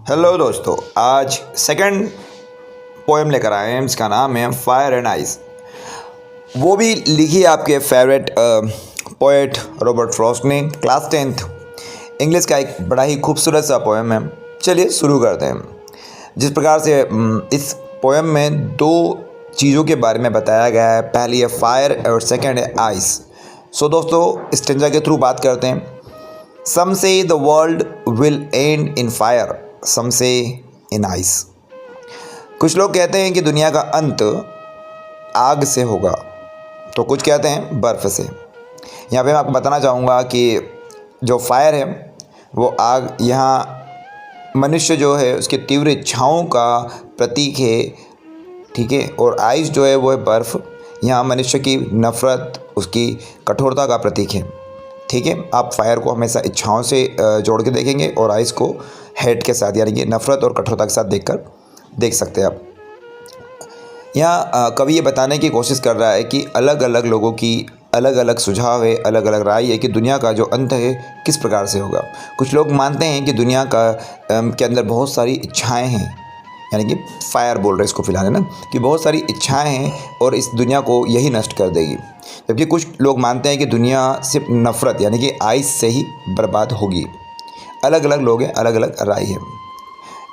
Hello दोस्तों, आज second poem लेकर आए हैं। इसका नाम है फायर एंड आइस। वो भी लिखी है आपके फेवरेट पोएट रॉबर्ट फ्रॉस्ट ने। क्लास 10th इंग्लिश का एक बड़ा ही खूबसूरत सा पोएम है। चलिए शुरू करते हैं। जिस प्रकार से इस पोएम में दो चीज़ों के बारे में बताया गया है, पहली है फायर और सेकंड है आइस। सो दोस्तों, स्टेंजा के थ्रू बात करते हैं। Some say the world will end in fire, some say in ice. कुछ लोग कहते हैं कि दुनिया का अंत आग से होगा, तो कुछ कहते हैं बर्फ़ से। यहाँ पे मैं आपको बताना चाहूँगा कि जो फायर है वो आग, यहाँ मनुष्य जो है उसकी तीव्र इच्छाओं का प्रतीक है, ठीक है। और आइस जो है वो है बर्फ़, यहाँ मनुष्य की नफ़रत, उसकी कठोरता का प्रतीक है, ठीक है। आप फायर को हमेशा इच्छाओं से जोड़ के देखेंगे और आइस को हेट के साथ, यानी कि नफ़रत और कठोरता के साथ देख सकते हैं आप। यहाँ कवि ये बताने की कोशिश कर रहा है कि अलग अलग लोगों की अलग अलग सुझाव है, अलग अलग राय है कि दुनिया का जो अंत है किस प्रकार से होगा। कुछ लोग मानते हैं कि दुनिया का के अंदर बहुत सारी इच्छाएं हैं, यानी कि फायर बोल रहे इसको फिलहाल, है ना, कि बहुत सारी इच्छाएं हैं और इस दुनिया को यही नष्ट कर देगी। जबकि कुछ लोग मानते हैं कि दुनिया सिर्फ नफ़रत यानी कि आइस से ही बर्बाद होगी। अलग अलग लोग हैं, अलग अलग राय है।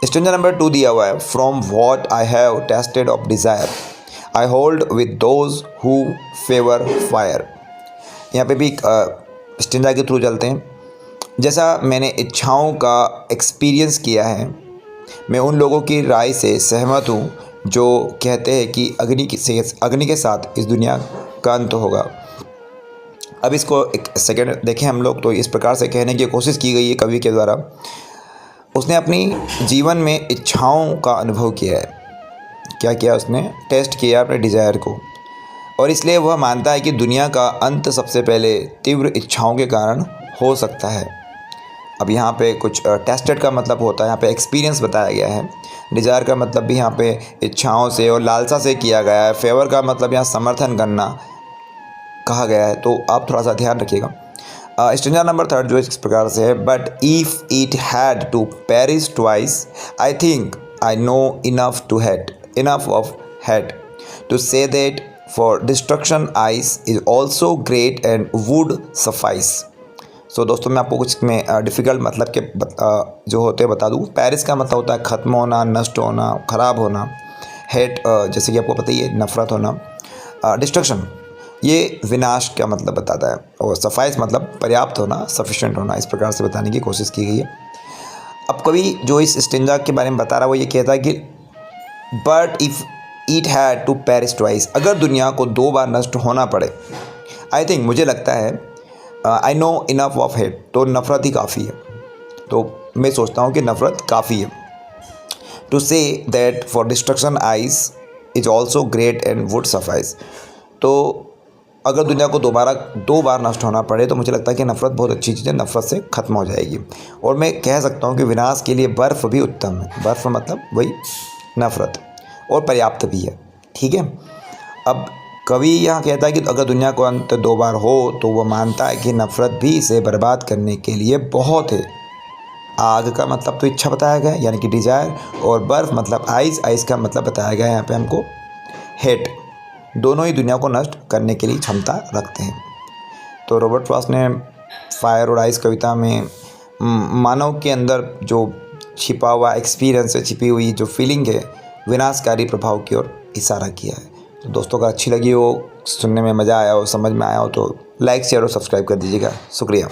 स्टेंजा नंबर 2 दिया हुआ है। From what I have tested of desire I hold with those who favour fire. यहाँ पे भी स्टेंजा के थ्रू चलते हैं। जैसा मैंने इच्छाओं का एक्सपीरियंस किया है, मैं उन लोगों की राय से सहमत हूँ जो कहते हैं कि अग्नि के साथ इस दुनिया का अंत होगा। अब इसको एक सेकेंड देखें हम लोग, तो इस प्रकार से कहने की कोशिश की गई है कवि के द्वारा। उसने अपनी जीवन में इच्छाओं का अनुभव किया है। क्या किया उसने? टेस्ट किया अपने डिज़ायर को, और इसलिए वह मानता है कि दुनिया का अंत सबसे पहले तीव्र इच्छाओं के कारण हो सकता है। अब यहाँ पे कुछ टेस्टेड का मतलब होता है, यहाँ पे एक्सपीरियंस बताया गया है। डिज़ायर का मतलब भी यहाँ पे इच्छाओं से और लालसा से किया गया है। फेवर का मतलब यहाँ समर्थन करना कहा गया है, तो आप थोड़ा सा ध्यान रखिएगा। स्टेंजा नंबर 3 जो इस प्रकार से है। But if it had to perish twice I think I know enough of hate to say that for destruction ice is also great and would suffice. So दोस्तों, मैं आपको कुछ में डिफ़िकल्ट मतलब के जो होते हैं बता दूँ। पेरिस का मतलब होता है ख़त्म होना, नष्ट होना, ख़राब होना। हेट जैसे कि आपको पता ही है, नफ़रत होना। डिस्ट्रक्शन ये विनाश का मतलब बताता है, और सफाइस मतलब पर्याप्त होना, सफिशिएंट होना। इस प्रकार से बताने की कोशिश की गई है। अब कवि जो इस स्टेंजा के बारे में बता रहा है वो ये कहता है कि but if it had to perish twice, अगर दुनिया को 2 बार नष्ट होना पड़े, आई थिंक मुझे लगता है, आई नो इनफ ऑफ हेट, तो नफ़रत ही काफ़ी है। तो मैं सोचता हूँ कि नफ़रत काफ़ी है। To say that for destruction ice is also great and would suffice, तो अगर दुनिया को 2 बार नष्ट होना पड़े तो मुझे लगता है कि नफ़रत बहुत अच्छी चीज़ है, नफ़रत से ख़त्म हो जाएगी। और मैं कह सकता हूँ कि विनाश के लिए बर्फ़ भी उत्तम है। बर्फ़ मतलब वही नफ़रत, और पर्याप्त भी है, ठीक है। अब कवि यहाँ कहता है कि अगर दुनिया को अंत 2 बार हो तो वह मानता है कि नफ़रत भी इसे बर्बाद करने के लिए बहुत है। आग का मतलब तो इच्छा बताया गया है, यानी कि डिज़ायर, और बर्फ़ मतलब आइस का मतलब बताया गया है यहाँ पे हमको हेट। दोनों ही दुनिया को नष्ट करने के लिए क्षमता रखते हैं। तो रॉबर्ट फ्रॉस्ट ने फायर और आइस कविता में मानव के अंदर जो छिपा हुआ एक्सपीरियंस है, छिपी हुई जो फीलिंग है, विनाशकारी प्रभाव की ओर इशारा किया है। तो दोस्तों, का अच्छी लगी हो, सुनने में मज़ा आया हो, समझ में आया हो, तो लाइक, शेयर और सब्सक्राइब कर दीजिएगा। शुक्रिया।